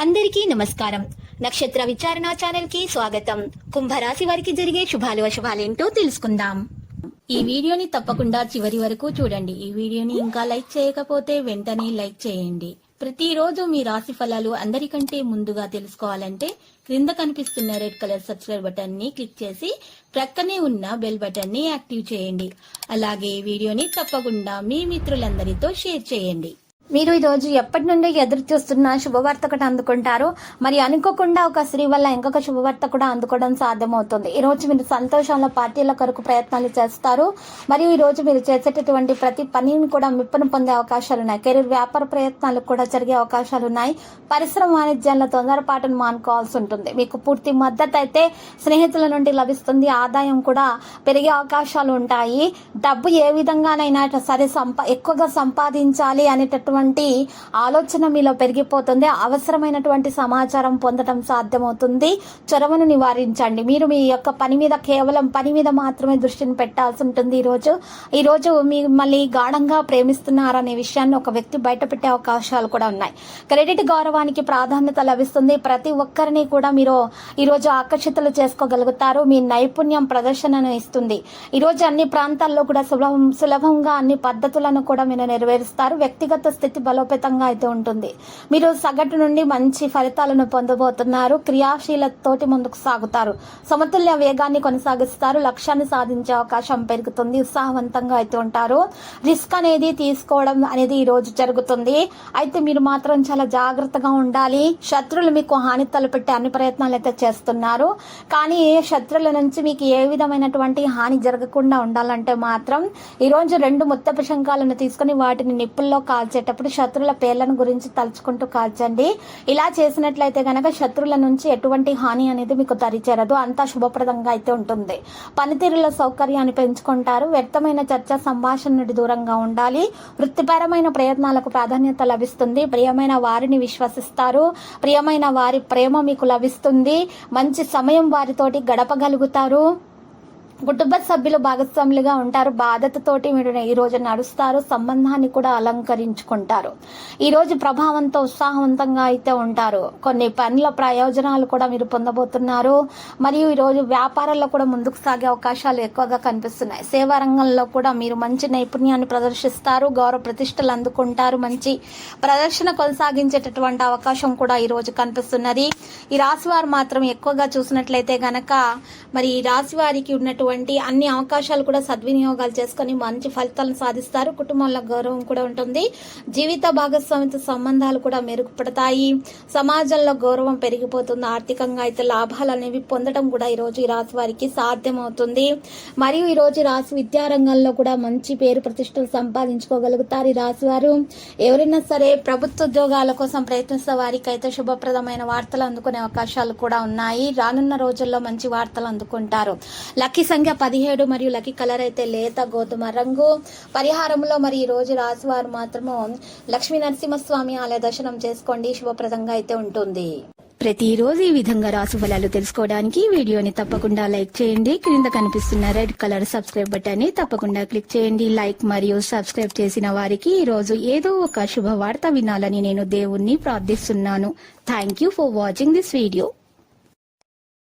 అందరికీ నమస్కారం. నక్షత్ర విచారణ ఛానల్ కి స్వాగతం. కుంభరాశి వారికి జరిగే శుభాలు అశుభాలేంటో తెలుసుకుందాం. ఈ వీడియోని తప్పకుండా చివరి వరకు చూడండి. ఈ వీడియోని ఇంకా లైక్ చేయకపోతే వెంటనే లైక్ చేయండి. ప్రతిరోజు మీ రాశి ఫలాలు అందరికంటే ముందుగా తెలుసుకోవాలంటే క్రింద కనిపిస్తున్న రెడ్ కలర్ సబ్స్క్రైబ్ బటన్ ని క్లిక్ చేసి ప్రక్కనే ఉన్న బెల్ బటన్ ని యాక్టివ్ చేయండి. అలాగే ఈ వీడియోని తప్పకుండా మీ మిత్రులందరితో షేర్ చేయండి. మీరు ఈ రోజు ఎప్పటి నుండి ఎదురు చూస్తున్న శుభవార్త ఒకటి అందుకుంటారు. మరి అనుకోకుండా ఒక స్త్రీ వల్ల ఇంకొక శుభవార్త కూడా అందుకోవడం సాధ్యమవుతుంది. ఈ రోజు మీరు సంతోషంలో పార్టీల కొరకు ప్రయత్నాలు చేస్తారు. మరియు ఈ రోజు మీరు చేసేటటువంటి ప్రతి పనిని కూడా మెప్పును పొందే అవకాశాలు ఉన్నాయి. కెరీర్ వ్యాపార ప్రయత్నాలు కూడా జరిగే అవకాశాలు ఉన్నాయి. పరిశ్రమ వాణిజ్యంలో తొందరపాటును మానుకోవాల్సి ఉంటుంది. మీకు పూర్తి మద్దతు అయితే స్నేహితుల నుండి లభిస్తుంది. ఆదాయం కూడా పెరిగే అవకాశాలు ఉంటాయి. డబ్బు ఏ విధంగానైనా సరే ఎక్కువగా సంపాదించాలి అనేటటువంటి ఆలోచన మీలో పెరిగిపోతుంది. అవసరమైనటువంటి సమాచారం పొందడం సాధ్యమవుతుంది. చొరవను నివారించండి. మీరు మీ యొక్క పని మీద కేవలం పని మీద మాత్రమే దృష్టిని పెట్టాల్సి ఉంటుంది. ఈ రోజు మిమ్మల్ని గాఢంగా ప్రేమిస్తున్నారనే విషయాన్ని ఒక వ్యక్తి బయట పెట్టే అవకాశాలు కూడా ఉన్నాయి. క్రెడిట్ గౌరవానికి ప్రాధాన్యత లభిస్తుంది. ప్రతి ఒక్కరిని కూడా మీరు ఈ రోజు ఆకర్షితులు చేసుకోగలుగుతారు. మీ నైపుణ్యం ప్రదర్శనను ఇస్తుంది. ఈ రోజు అన్ని ప్రాంతాల్లో కూడా సులభంగా అన్ని పద్ధతులను కూడా మీరు నెరవేరుస్తారు. వ్యక్తిగత స్థితి బలోపేతంగా అయితే ఉంటుంది. మీరు సగటు నుండి మంచి ఫలితాలను పొందబోతున్నారు. క్రియాశీలతతోటి ముందుకు సాగుతారు. సమతుల్య వేగాన్ని కొనసాగిస్తారు. లక్ష్యాన్ని సాధించే అవకాశం పెరుగుతుంది. ఉత్సాహవంతంగా అయితే ఉంటారు. రిస్క్ అనేది తీసుకోవడం అనేది ఈ రోజు జరుగుతుంది. అయితే మీరు మాత్రం చాలా జాగ్రత్తగా ఉండాలి. శత్రువులు మీకు హాని తలపెట్టే అన్ని ప్రయత్నాలు అయితే చేస్తున్నారు. కానీ శత్రువుల నుంచి మీకు ఏ విధమైనటువంటి హాని జరగకుండా ఉండాలంటే మాత్రం ఈ రోజు 2 ముత్తపు శంఖాలను తీసుకుని వాటిని నిప్పుల్లో కాల్చేటప్పుడు శత్రువుల పేర్లను గురించి తలుచుకుంటూ కాల్చండి. ఇలా చేసినట్లయితే గనక శత్రువుల నుంచి ఎటువంటి హాని అనేది మీకు దరిచేరదు. అంతా శుభప్రదంగా అయితే ఉంటుంది. పనితీరులో సౌకర్యాన్ని పెంచుకుంటారు. వ్యక్తమైన చర్చ సంభాషణ నుండి దూరంగా ఉండాలి. వృత్తిపరమైన ప్రయత్నాలకు ప్రాధాన్యత లభిస్తుంది. ప్రియమైన వారిని విశ్వసిస్తారు. ప్రియమైన వారి ప్రేమ మీకు లభిస్తుంది. మంచి సమయం వారితోటి గడపగలుగుతారు. కుటుంబ సభ్యులు భాగస్వాములుగా ఉంటారు. బాధ్యతతోటి మీరు ఈ రోజు నడుస్తారు. సంబంధాన్ని కూడా అలంకరించుకుంటారు. ఈ రోజు ప్రభావంతో ఉత్సాహవంతంగా అయితే ఉంటారు. కొన్ని పనుల ప్రయోజనాలు కూడా మీరు పొందబోతున్నారు. మరియు ఈ రోజు వ్యాపారాల్లో కూడా ముందుకు సాగే అవకాశాలు ఎక్కువగా కనిపిస్తున్నాయి. సేవా రంగంలో కూడా మీరు మంచి నైపుణ్యాన్ని ప్రదర్శిస్తారు. గౌరవ ప్రతిష్టలు అందుకుంటారు. మంచి ప్రదర్శన కొనసాగించేటటువంటి అవకాశం కూడా ఈ రోజు కనిపిస్తున్నది. ఈ రాశి వారు మాత్రం ఎక్కువగా చూసినట్లయితే గనక మరి ఈ రాశి వారికి ఉన్నటువంటి అన్ని అవకాశాలు కూడా సద్వినియోగాలు చేసుకుని మంచి ఫలితాలను సాధిస్తారు. కుటుంబంలో గౌరవం కూడా ఉంటుంది. జీవిత భాగస్వామితో సంబంధాలు కూడా మెరుగుపడతాయి. సమాజంలో గౌరవం పెరిగిపోతుంది. ఆర్థికంగా అయితే లాభాలు అనేవి పొందడం కూడా ఈ రోజు ఈ రాశి వారికి సాధ్యమవుతుంది. మరియు ఈ రోజు రాశి విద్యారంగంలో కూడా మంచి పేరు ప్రతిష్టలు సంపాదించుకోగలుగుతారు. ఈ రాశి వారు ఎవరైనా సరే ప్రభుత్వ ఉద్యోగాల కోసం ప్రయత్నిస్తే వారికి అయితే శుభప్రదమైన వార్తలు అందుకునే అవకాశాలు కూడా ఉన్నాయి. రానున్న రోజుల్లో మంచి వార్తలు అందుకుంటారు. లక్కీ సంఖ్య 17 మరియు లక్కీ కలర్ అయితే లేత గోధుమ రంగు. పరిహారంలో మరి ఈ రోజు రాశివారు మాత్రము లక్ష్మీ నరసింహస్వామి ఆలయ దర్శనం చేసుకోండి. శుభప్రదంగా అయితే ఉంటుంది. ప్రతిరోజు ఈ విధంగా రాశి ఫలాలు తెలుసుకోవడానికి వీడియోని తప్పకుండా లైక్ చేయండి. క్రింద కనిపిస్తున్న రెడ్ కలర్ సబ్స్క్రైబ్ బటన్ ని తప్పకుండా క్లిక్ చేయండి. లైక్ మరియు సబ్స్క్రైబ్ చేసిన వారికి ఈ రోజు ఏదో ఒక శుభవార్త వినాలని నేను దేవుణ్ణి ప్రార్థిస్తున్నాను. Thank you for watching this video.